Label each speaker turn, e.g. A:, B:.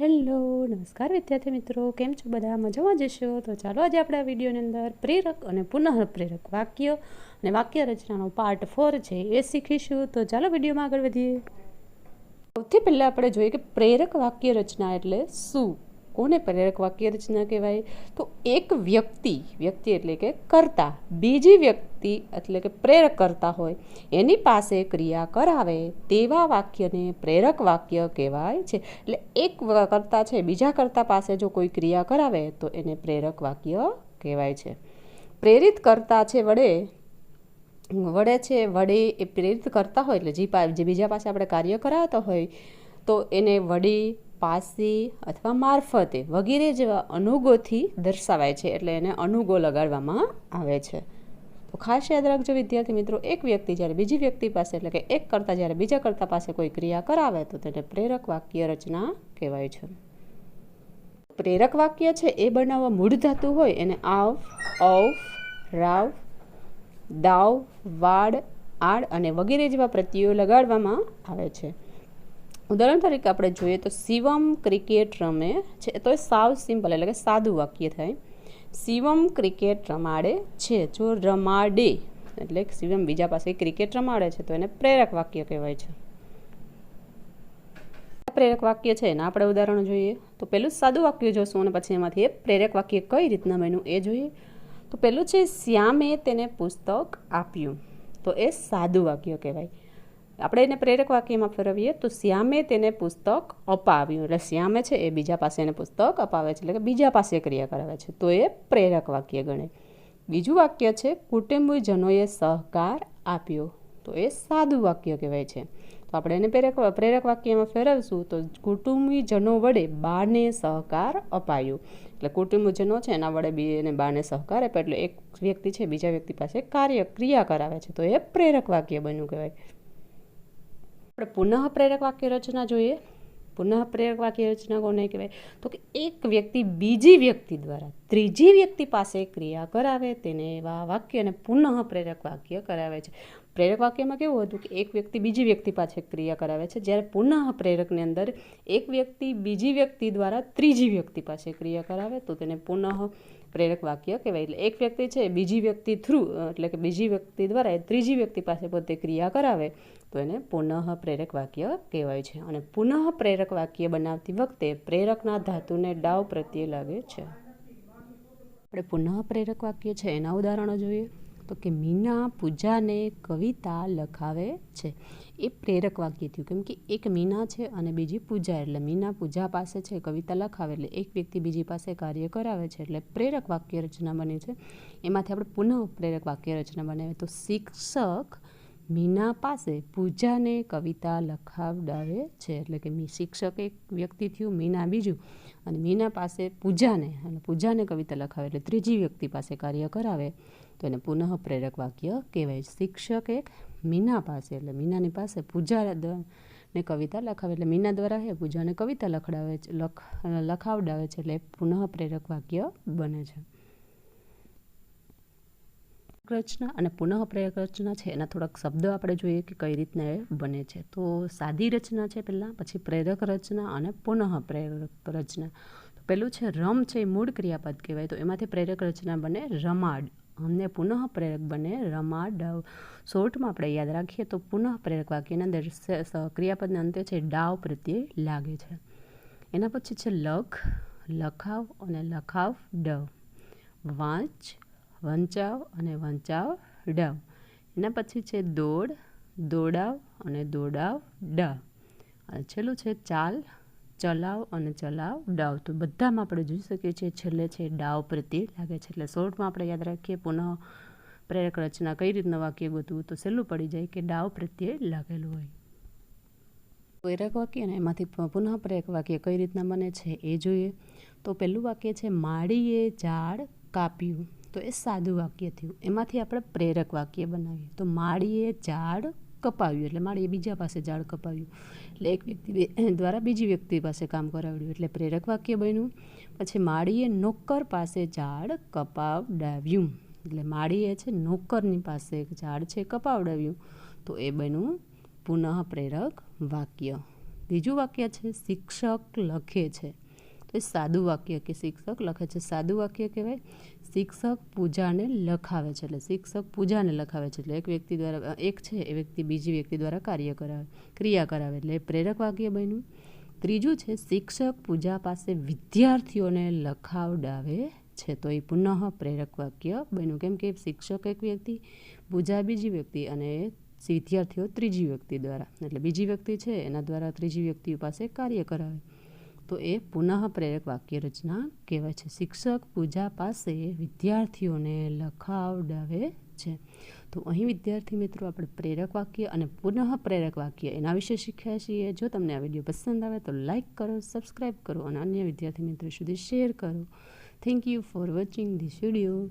A: Hello નમસ્કાર વિદ્યાર્થી મિત્રો, કેમ છો બધા? મજામાં જશો? તો ચાલો આજે આપણે આ વિડીયોની અંદર પ્રેરક અને પુનઃપ્રેરક વાક્ય અને વાક્ય રચનાનો પાર્ટ 4 છે એ શીખીશું. તો ચાલો વિડીયોમાં આગળ વધીએ. સૌથી પહેલાં આપણે જોઈએ કે પ્રેરક વાક્ય રચના એટલે શું. કોને પ્રેરક વાક્ય રચના કહેવાય? તો એક વ્યક્તિ એટલે કે કર્તા બીજી વ્યક્તિ એટલે કે પ્રેરક કરતા હોય એની પાસે ક્રિયા કરાવે તેવા વાક્યને પ્રેરક વાક્ય કહેવાય છે. એટલે એક કર્તા છે બીજા કર્તા પાસે જો કોઈ ક્રિયા કરાવે તો એને પ્રેરક વાક્ય કહેવાય છે. પ્રેરિત કરતા છે વડે એ પ્રેરિત કરતા હોય એટલે જે બીજા પાસે આપણે કાર્ય કરાવતા હોય તો એને વડી, પાસી અથવા મારફતે વગેરે જેવા અનુગોથી દર્શાવાય છે. એટલે એને અનુગો લગાડવામાં આવે છે. તો ખાસ યાદ રાખજો વિદ્યાર્થી મિત્રો, એક વ્યક્તિ જ્યારે બીજી વ્યક્તિ પાસે એટલે કે એક કરતા જ્યારે બીજા કરતા પાસે કોઈ ક્રિયા કરાવે તો તેને પ્રેરક વાક્ય રચના કહેવાય છે. પ્રેરક વાક્ય છે એ બનાવવા મૂળ ધાતુ હોય એને આવ, ઔ, રાવ, દાવ, વાડ, આડ અને વગેરે જેવા પ્રત્યયો લગાડવામાં આવે છે. ઉદાહરણ તરીકે આપણે જોઈએ તો શિવમ ક્રિકેટ રમે છે, તો એ સાવ સિમ્પલ એટલે કે સાદું વાક્ય થાય. શિવમ ક્રિકેટ રમાડે છે. જો રમાડે એટલે શિવમ બીજા પાસે ક્રિકેટ રમાડે છે તો એને પ્રેરક વાક્ય કહેવાય છે. પ્રેરક વાક્ય છે એના આપણે ઉદાહરણ જોઈએ તો પહેલું સાદું વાક્ય જોશું અને પછી એમાંથી એ પ્રેરક વાક્ય કઈ રીતના બન્યું એ જોઈએ. તો પહેલું છે શ્યામે તેને પુસ્તક આપ્યું, તો એ સાદું વાક્ય કહેવાય. આપણે એને પ્રેરક વાક્યમાં ફેરવીએ તો શ્યામે તેને પુસ્તક અપાવ્યું, એટલે શ્યામે છે એ બીજા પાસે એને પુસ્તક અપાવે છે એટલે કે બીજા પાસે ક્રિયા કરાવે છે તો એ પ્રેરક વાક્ય ગણાય. બીજું વાક્ય છે કુટુંબીજનોએ સહકાર આપ્યો, તો એ સાદું વાક્ય કહેવાય છે. તો આપણે એને પ્રેરક વાક્યમાં ફેરવશું તો કુટુંબીજનો વડે બાને સહકાર અપાયો, એટલે કુટુંબીજનો છે એના વડે એને બાને સહકાર આપ્યો એટલે એક વ્યક્તિ છે બીજા વ્યક્તિ પાસે ક્રિયા કરાવે છે તો એ પ્રેરક વાક્ય બન્યું કહેવાય. આપણે પુનઃ પ્રેરક વાક્ય રચના જોઈએ. પુનઃ પ્રેરક વાક્ય રચના કોને કહેવાય? તો કે એક વ્યક્તિ બીજી વ્યક્તિ દ્વારા ત્રીજી વ્યક્તિ પાસે ક્રિયા કરાવે તેને એવા વાક્યને પુનઃ પ્રેરક વાક્ય કરાવે છે. પ્રેરક વાક્યમાં કેવું હતું કે એક વ્યક્તિ બીજી વ્યક્તિ પાસે ક્રિયા કરાવે છે, જ્યારે પુનઃ પ્રેરકની અંદર એક વ્યક્તિ બીજી વ્યક્તિ દ્વારા ત્રીજી વ્યક્તિ પાસે ક્રિયા કરાવે તો તેને પુનઃ પ્રેરક વાક્ય કહેવાય. એટલે એક વ્યક્તિ છે બીજી વ્યક્તિ થ્રુ એટલે કે બીજી વ્યક્તિ દ્વારા ત્રીજી વ્યક્તિ પાસે પોતે ક્રિયા કરાવે તો એને પુનઃ પ્રેરક વાક્ય કહેવાય છે. અને પુનઃ પ્રેરક વાક્ય બનાવતી વખતે પ્રેરકના ધાતુને ડાવ પ્રત્યે લાગે છે. આપણે પુનઃ પ્રેરક વાક્ય છે એના ઉદાહરણો જોઈએ તો કે મીના પૂજાને કવિતા લખાવે છે. એ પ્રેરક વાક્ય થયું કેમ કે એક મીના છે અને બીજી પૂજા, એટલે મીના પૂજા પાસે છે કવિતા લખાવે એટલે એક વ્યક્તિ બીજી પાસે કાર્ય કરાવે છે એટલે પ્રેરક વાક્ય રચના બને છે. એમાંથી આપણે પુનઃ પ્રેરક વાક્ય રચના બનાવીએ તો શિક્ષક મીના પાસે પૂજાને કવિતા લખાવડાવે છે, એટલે કે શિક્ષક એક વ્યક્તિ થયું, મીના બીજું, અને મીના પાસે પૂજાને કવિતા લખાવે એટલે ત્રીજી વ્યક્તિ પાસે કાર્ય કરાવે તો એને પુનઃ પ્રેરક વાક્ય કહેવાય. શિક્ષક એક મીના પાસે એટલે મીનાની પાસે પૂજાને કવિતા લખાવે એટલે મીના દ્વારા એ પૂજાને કવિતા લખાવડાવે છે એટલે પુનઃ પ્રેરક વાક્ય બને છે. રચના અને પુનઃ પ્રેરક રચના છે એના થોડાક શબ્દો આપણે જોઈએ કે કઈ રીતના એ બને છે. તો સાદી રચના છે પહેલાં, પછી પ્રેરક રચના અને પુનઃ પ્રેરક રચના. તો પહેલું છે રમ છે એ મૂળ ક્રિયાપદ કહેવાય તો એમાંથી પ્રેરક રચના બને રમાડ અને પુનઃ પ્રેરક બને રમાડ. શોર્ટમાં આપણે યાદ રાખીએ તો પુનઃ પ્રેરક વાક્યની અંદર ક્રિયાપદના અંતે છે ડાવ પ્રત્યે લાગે છે. એના પછી છે લખ, લખાવ અને લખાવડવ, વાંચ, વંચાવ અને વંચાવડાવ. એના પછી છે દોડ, દોડાવ અને દોડાવડાવ. અને છેલ્લું છે ચાલ, ચલાવ અને ચલાવડાવ. તો બધામાં આપણે જોઈ શકીએ છીએ છેલ્લે છે ડાવ પ્રત્યે લાગે છે. એટલે શોર્ટમાં આપણે યાદ રાખીએ પુનઃ પ્રેરક રચના કઈ રીતના વાક્ય ગોતવું તો સહેલું પડી જાય કે ડાવ પ્રત્યે લાગેલું હોય. પ્રેરક વાક્ય ને એમાંથી પુનઃ પ્રેરક વાક્ય કઈ રીતના બને છે એ જોઈએ. તો પહેલું વાક્ય છે માળીએ ઝાડ કાપ્યું, તો એ સાદું વાક્ય થયું. એમાંથી આપણે પ્રેરક વાક્ય બનાવીએ તો માળીએ ઝાડ કપાવ્યું એટલે માળીએ બીજા પાસે ઝાડ કપાવ્યું એટલે એક વ્યક્તિ દ્વારા બીજી વ્યક્તિ પાસે કામ કરાવ્યું એટલે પ્રેરક વાક્ય બન્યું. પછી માળીએ નોકર પાસે ઝાડ કપાવડાવ્યું એટલે માળીએ છે નોકરની પાસે ઝાડ છે કપાવડાવ્યું તો એ બન્યું પુનઃ પ્રેરક વાક્ય. ત્રીજું વાક્ય છે શિક્ષક લખે છે, તો એ સાદું વાક્ય કે શિક્ષક લખે છે સાદું વાક્ય કહેવાય. શિક્ષક પૂજાને લખાવે છે, એટલે શિક્ષક પૂજાને લખાવે છે, એટલે એક વ્યક્તિ દ્વારા એક છે એ વ્યક્તિ બીજી વ્યક્તિ દ્વારા ક્રિયા કરાવે, એટલે પ્રેરક વાક્ય બન્યું. ત્રીજું છે શિક્ષક પૂજા પાસે વિદ્યાર્થીઓને લખાવડાવે છે, તો એ પુનઃ પ્રેરક વાક્ય બન્યું. કેમ કે શિક્ષક એક વ્યક્તિ, પૂજા બીજી વ્યક્તિ અને વિદ્યાર્થીઓ ત્રીજી વ્યક્તિ દ્વારા, એટલે બીજી વ્યક્તિ છે એના દ્વારા ત્રીજી વ્યક્તિ પાસે કાર્ય કરાવે, તો એ પુનઃ પ્રેરક વાક્ય રચના કહેવાય છે. શિક્ષક પૂજા પાસે વિદ્યાર્થીઓને લખાવડાવે છે. તો અહીં વિદ્યાર્થી મિત્રો આપણે પ્રેરક વાક્ય અને પુનઃ પ્રેરક વાક્ય એના વિશે શીખ્યા છીએ. જો તમને આ વિડીયો પસંદ આવે તો લાઇક કરો, સબસ્ક્રાઈબ કરો અને અન્ય વિદ્યાર્થી મિત્રો સુધી શેર કરો. Thank you for watching this video.